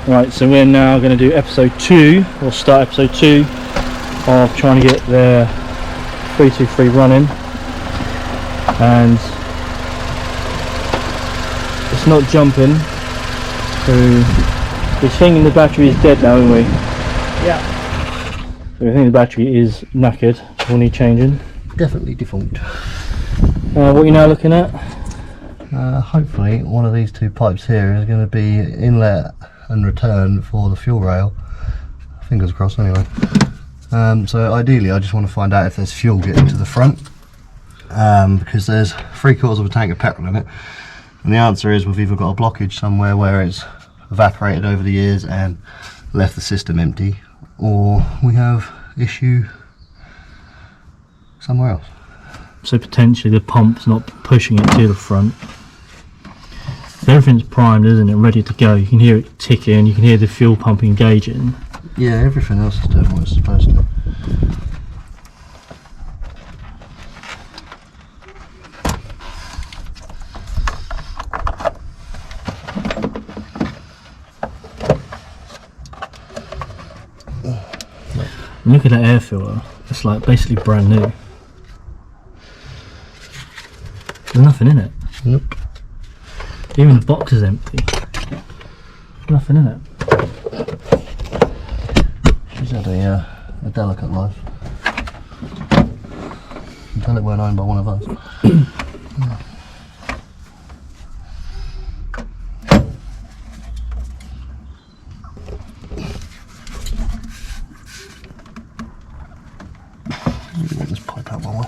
Right, so we're now going to do episode 2, or start episode 2 of trying to get the 323 running, and it's not jumping, so we're thinking the battery is dead now, aren't we? Yeah. So we think the battery is knackered, will need changing. Definitely defunct. What are you now looking at? Hopefully one of these two pipes here is going to be inlet and return for the fuel rail. Fingers crossed anyway. So ideally I just want to find out if there's fuel getting to the front, because there's 3/4 of a tank of petrol in it, and the answer is we've either got a blockage somewhere where it's evaporated over the years and left the system empty, or we have issue somewhere else. So potentially the pump's not pushing it to the front. So everything's primed, isn't it, ready to go. You can hear it ticking, you can hear the fuel pump engaging. Yeah, everything else is doing what it's supposed to. Look at that air filter, it's like basically brand new. There's nothing in it. Nope. Even the box is empty. Nothing in it. She's had a delicate life. Until it weren't owned by one of us. Really want this pipe out my way.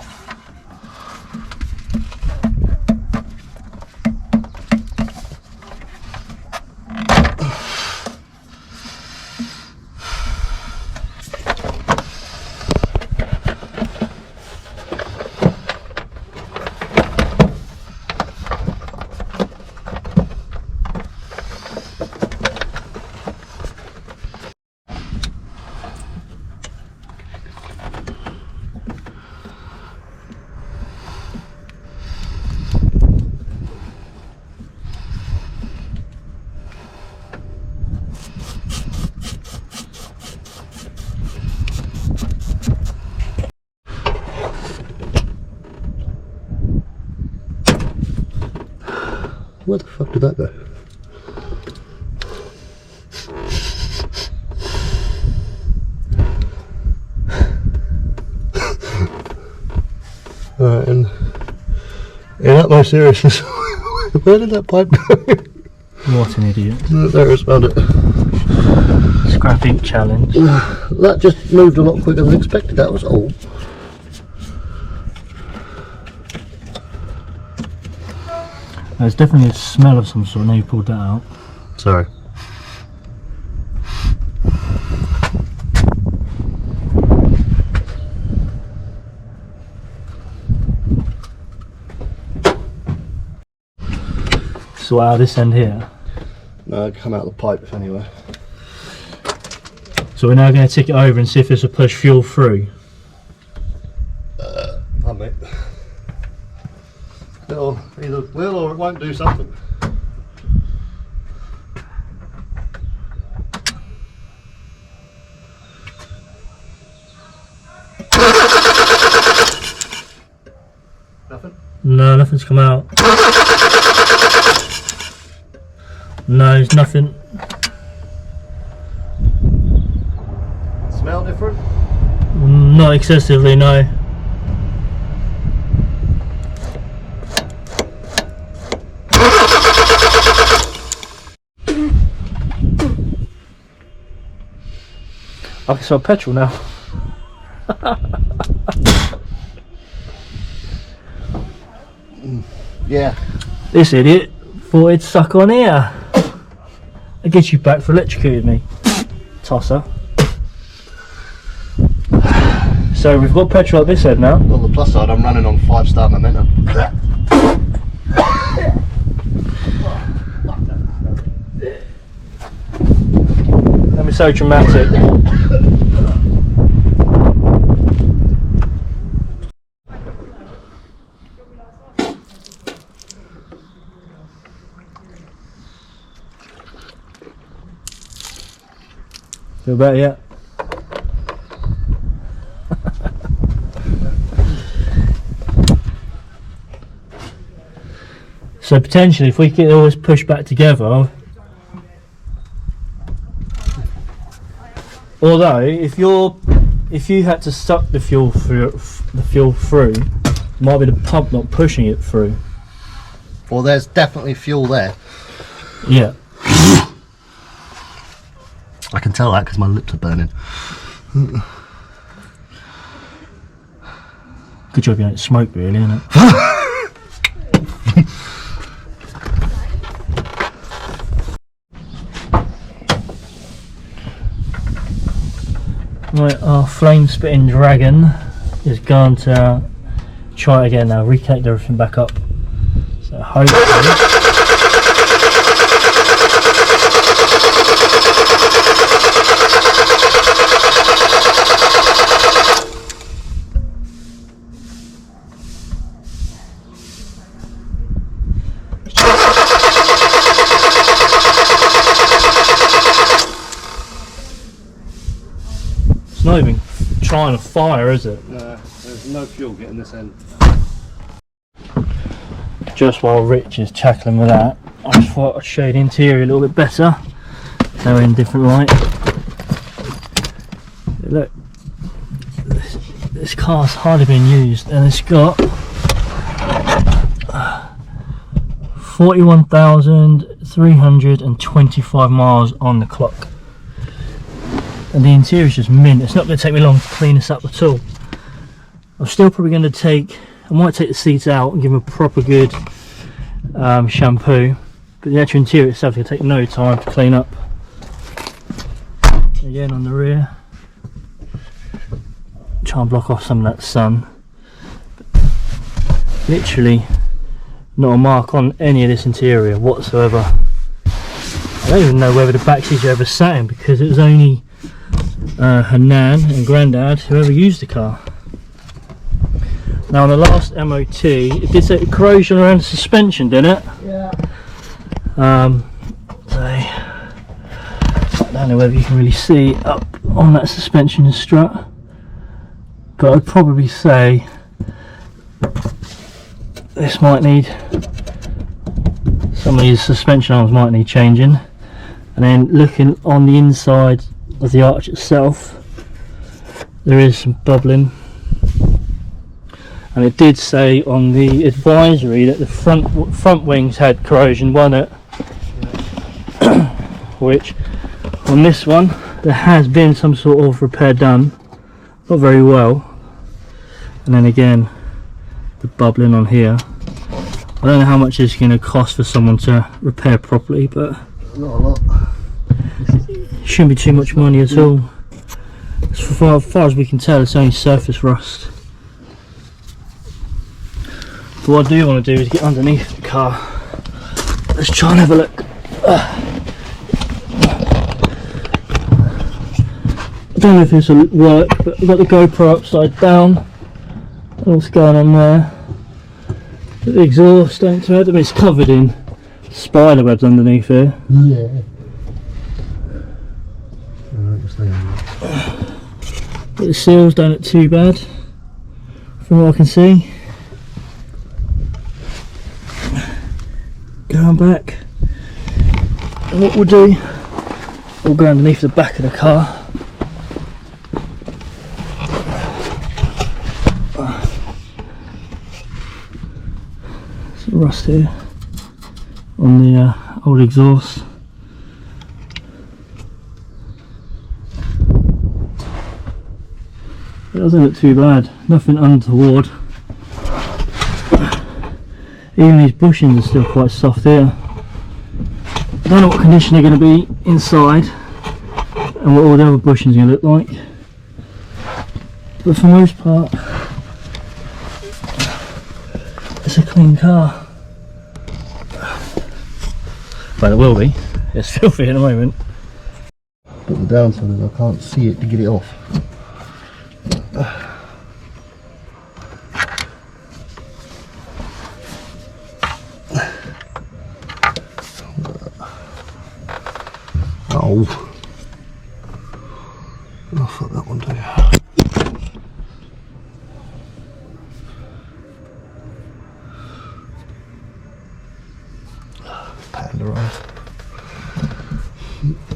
Where the fuck did that go? Alright, and in utmost seriousness, where did that pipe go? What an idiot. There, I found it. Scrap ink challenge. That just moved a lot quicker than expected. That was all. There's definitely a smell of some sort now you pulled that out. Sorry. So out of this end here. No, come out of the pipe anyway. So we're now going to tick it over and see if this will push fuel through. I mate. It'll either will or it won't do something. Nothing? No, nothing's come out. No, there's nothing. Smell different? Not excessively, no. I can smell petrol now. Yeah. This idiot thought he'd suck on here. I get you back for electrocuting me, tosser. So we've got petrol at this end now. On the plus side, I'm running on 5-star momentum. Don't be so dramatic. Feel better yet? So potentially, if we get all this pushed back together, although if you had to suck the fuel through, it might be the pump not pushing it through. Well, there's definitely fuel there. Yeah. I can tell that because my lips are burning. Good job you don't smoke, really, isn't it? Right, our flame spitting dragon is going to try it again now, reconnect everything back up. So hopefully. It's not even trying to fire, is it? No, there's no fuel getting this end. Just while Rich is tackling with that, I just thought I'd show you the interior a little bit better. They're in different light. Look, this car's hardly been used, and it's got 41,325 miles on the clock. And the interior is just mint. It's not going to take me long to clean this up at all. I'm still probably going to I might take the seats out and give them a proper good shampoo, but the actual interior itself is going to take no time to clean up. Again on the rear, try and block off some of that sun. But literally not a mark on any of this interior whatsoever. I don't even know whether the back seats are ever sat in, because it was only her nan and granddad who ever used the car. Now on the last MOT, it did say corrosion around the suspension, didn't it? Yeah. I don't know whether you can really see up on that suspension strut, but I'd probably say this might need, some of these suspension arms might need changing. And then looking on the inside of the arch itself, there is some bubbling. And it did say on the advisory that the front wings had corrosion, wasn't it? Yeah. Which on this one there has been some sort of repair done, not very well. And then again the bubbling on here. I don't know how much it's going to cost for someone to repair properly, but not a lot. Shouldn't be too much money at all. As far as we can tell, it's only surface rust. But what I do want to do is get underneath the car. Let's try and have a look. I don't know if this will work, but I've got the GoPro upside down. I don't know what's going on there. The exhaust, don't tell me, it's covered in spider webs underneath here. Yeah. But the seals don't look too bad from what I can see. Going back, and what we'll do, we'll go underneath the back of the car. Some rust here on the old exhaust. It doesn't look too bad, nothing untoward. Even these bushings are still quite soft here. I don't know what condition they're going to be inside and what all the other bushings are going to look like. But for the most part, it's a clean car. Well, it will be. It's filthy at the moment. But the downside is I can't see it to get it off. Oh.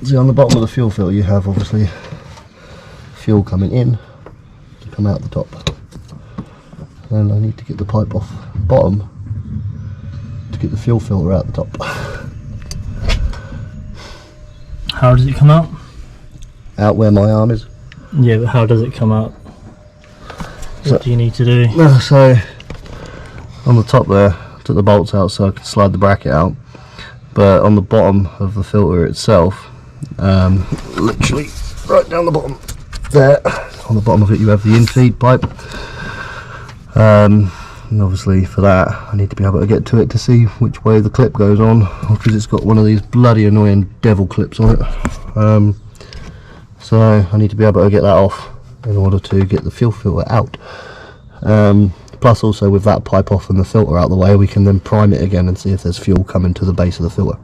See, on the bottom of the fuel filter you have obviously fuel coming in to come out the top, and I need to get the pipe off the bottom to get the fuel filter out the top. How does it come out? Out where my arm is. Yeah, but how does it come out? What do you need to do? So on the top there, I took the bolts out so I could slide the bracket out, but on the bottom of the filter itself, literally right down the bottom there, on the bottom of it you have the in-feed pipe, and obviously for that I need to be able to get to it to see which way the clip goes on, because it's got one of these bloody annoying devil clips on it. So I need to be able to get that off in order to get the fuel filter out. Plus also with that pipe off and the filter out the way, we can then prime it again and see if there's fuel coming to the base of the filter.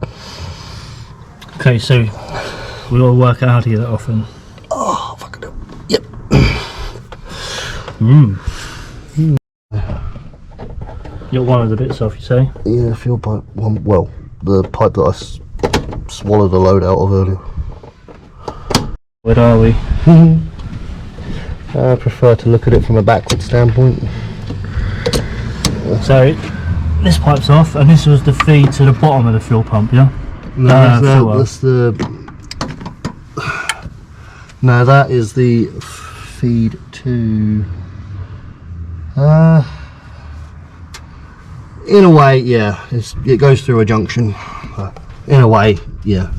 Okay, so we gotta work out how to get that off then. Oh, fucking hell. Yep. You got one of the bits off, you say? Yeah, fuel pipe one. Well, the pipe that I swallowed the load out of earlier. Where are we? I prefer to look at it from a backward standpoint. So this pipe's off, and this was the feed to the bottom of the fuel pump, yeah? No, no, that is the feed to. In a way, yeah, it goes through a junction. In a way, yeah.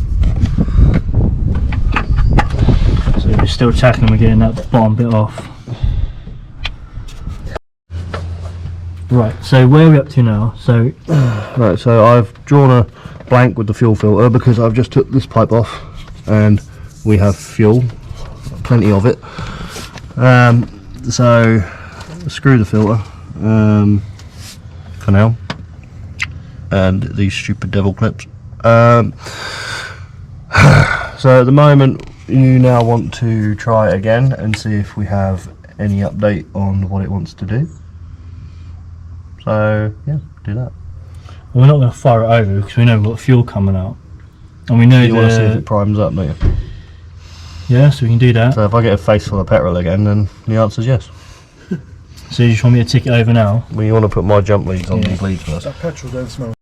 So we're still tackling, we're getting that bottom bit off. Right, so where are we up to now? So right, so I've drawn a blank with the fuel filter because I've just took this pipe off and we have fuel, plenty of it. So screw the filter for now, and these stupid devil clips. So at the moment you now want to try it again and see if we have any update on what it wants to do. So yeah, do that. Well, we're not going to fire it over because we know we've got fuel coming out, and we know you want to see if it primes up, don't you? Yeah, so we can do that. So if I get a face full of petrol again, then the answer is yes. So you just want me to tick it over now? Well, you want to put my jump leads on these leads first. That petrol don't smell.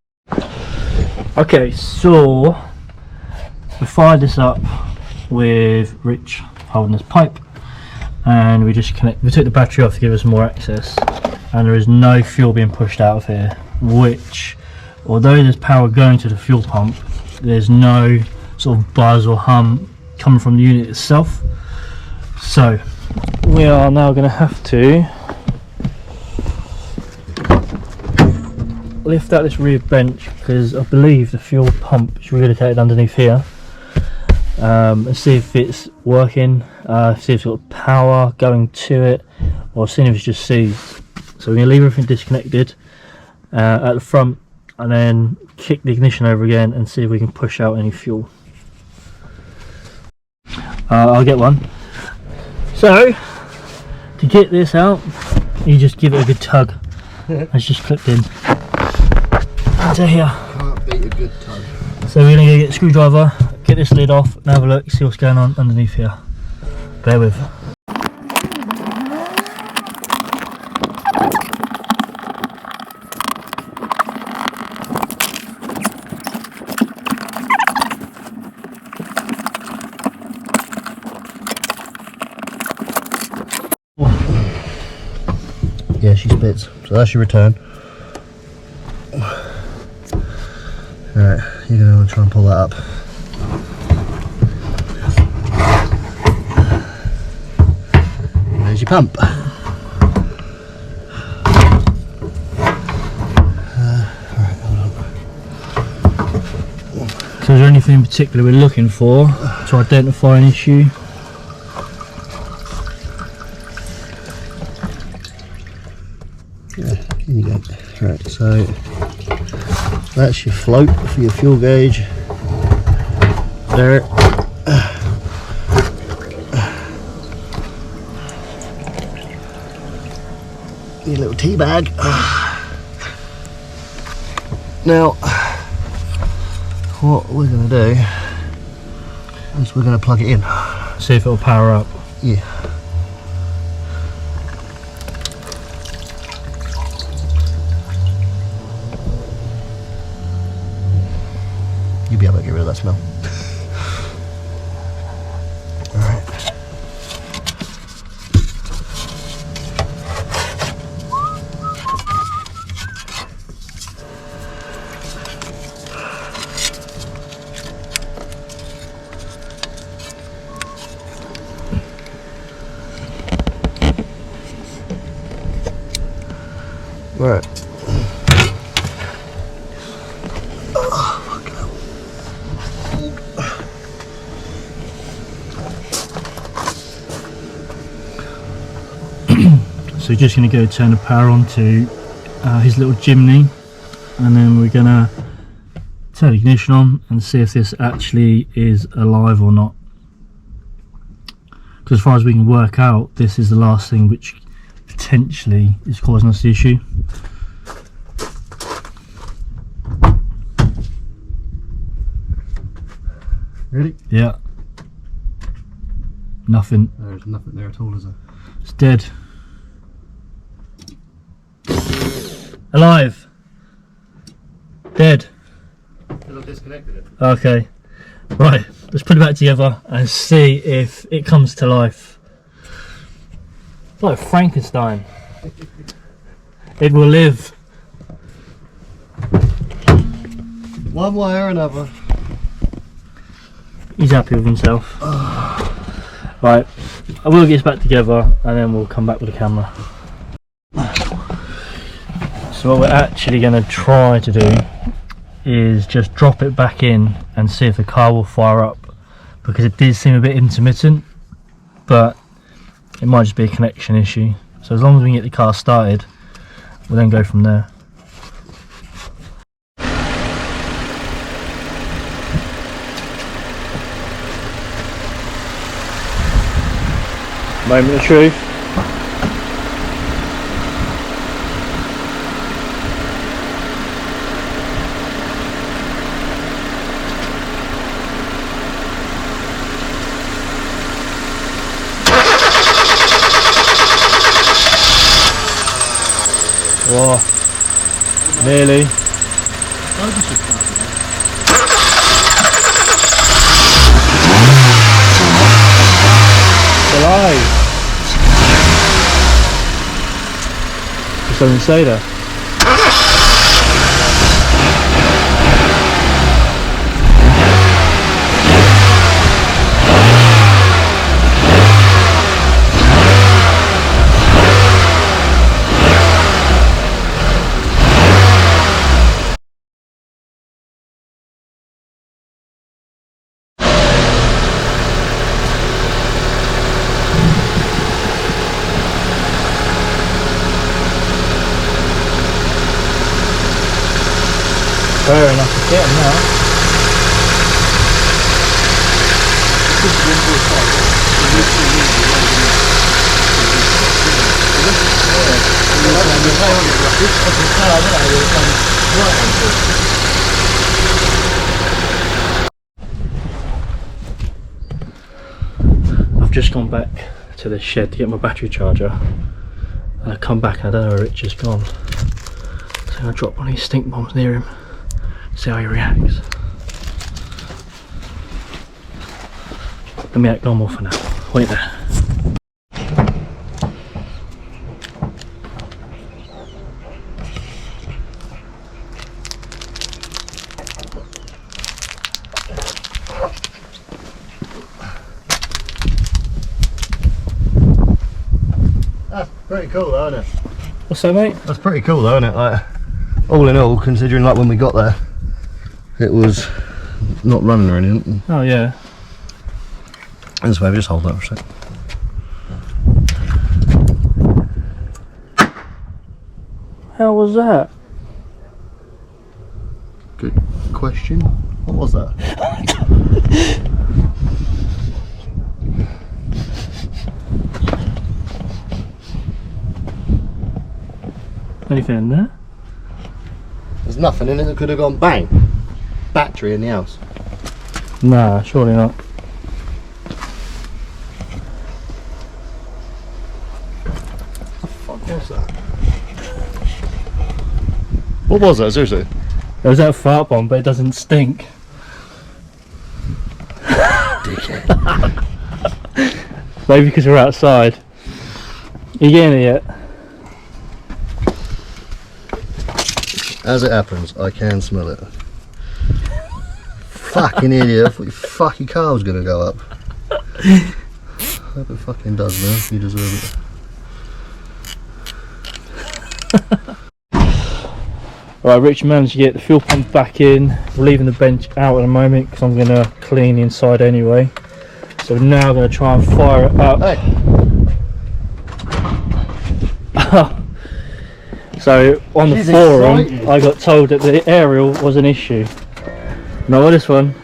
Okay, so we fired this up with Rich holding this pipe, and we just we took the battery off to give us more access, and there is no fuel being pushed out of here, which, although there's power going to the fuel pump, there's no sort of buzz or hum coming from the unit itself. So we are now going to have to lift out this rear bench, because I believe the fuel pump is relocated underneath here, and see if it's working, see if it's got power going to it, or seeing if it's just seized. So we're going to leave everything disconnected at the front, and then kick the ignition over again and see if we can push out any fuel. I'll get one. So to get this out, you just give it a good tug. It's just clipped in. So here. Can't beat a good tug. So we're going to get a screwdriver, get this lid off, and have a look, see what's going on underneath here. Bear with. Yeah, she spits. So that's your return. Alright, you're going to want to try and pull that up. There's your pump. Alright, hold on. So is there anything in particular we're looking for to identify an issue? Yeah, here you go. Right, so that's your float for your fuel gauge. There. Your little tea bag. Now, what we're going to do is we're going to plug it in. See if it'll power up. Yeah. You'll be able to get rid of that smell. Alright. Right. So we're just going to go turn the power on to his little chimney, and then we're going to turn the ignition on and see if this actually is alive or not. Because as far as we can work out, this is the last thing which potentially is causing us the issue. Really? Yeah. Nothing. There's nothing there at all, is there? It's dead. Alive. Dead. Because I've disconnected it. Okay. Right. Let's put it back together and see if it comes to life. It's like Frankenstein. It will live. One way or another. He's happy with himself. Right, I will get this back together and then we'll come back with the camera. So what we're actually going to try to do is just drop it back in and see if the car will fire up, because it did seem a bit intermittent, but it might just be a connection issue. So as long as we can get the car started, we'll then go from there. Moment of truth. Whoa. Nearly. Alive. Just doesn't say that. Fair enough to get him now. I've just gone back to the shed to get my battery charger, and I come back and I don't know where Richard's gone. So I'm going to drop one of these stink bombs near him. See how he reacts. Let me act normal for now. Wait there. That's pretty cool though, isn't it? What's that, mate? That's pretty cool though, isn't it? Like, all in all, considering like when we got there, it was not running or anything. Oh yeah. This way, just hold that for a sec. How was that? Good question. What was that? Anything in there? There's nothing in it that could have gone bang. Battery in the house. Nah, surely not. What was that, seriously? There was that fart bomb, but it doesn't stink. Dickhead. Maybe because we're outside. Are you getting it yet? As it happens, I can smell it. Fucking idiot, I thought your fucking car was gonna go up. I hope it fucking does, man. You deserve it. Right, Rich managed to get the fuel pump back in. We're leaving the bench out at the moment because I'm going to clean the inside anyway. So now I'm going to try and fire it up. Hey. So on the She's forum, excited. I got told that the aerial was an issue. Not with this one.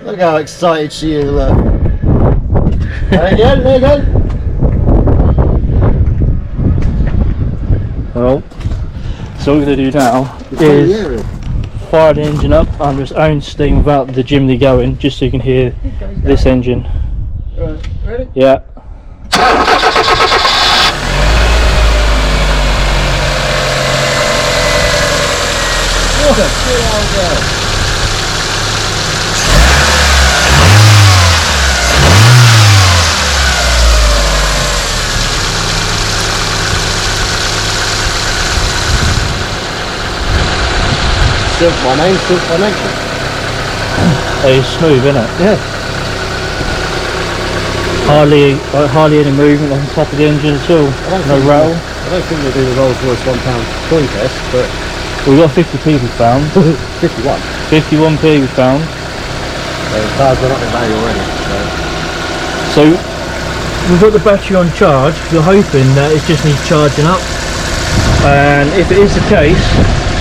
Look how excited she is, look. There you go, there you go. Well, so what we're going to do now is fire the engine up under its own steam without the chimney going, just so you can hear this engine. Right, ready? Yeah. What a good old girl. Still my name, still my name. It's smooth, isn't it? Yeah. Hardly any movement on top of the engine at all. No rattle. I don't think they do the Rolls Royce £1 coin test, but We've got 50p we found. 51. 51p we found. So the car's gone up in value already. So we've got the battery on charge. We're hoping that it just needs charging up. And if it is the case,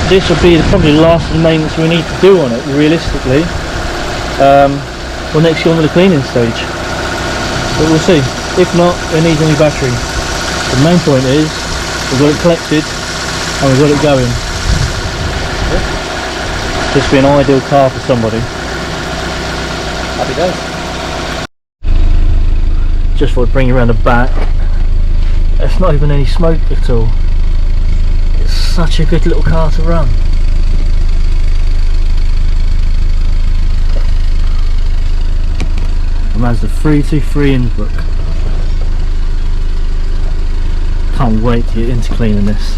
this will be probably the last of the maintenance we need to do on it, realistically. We'll next go on to the cleaning stage. But we'll see. If not, it needs a new battery. The main point is, we've got it collected and we've got it going. This would be an ideal car for somebody. Happy days. Just thought I'd bring you around the back. There's not even any smoke at all. It's such a good little car to run. The Mazda 323 Innsbruck. Can't wait to get into cleaning this.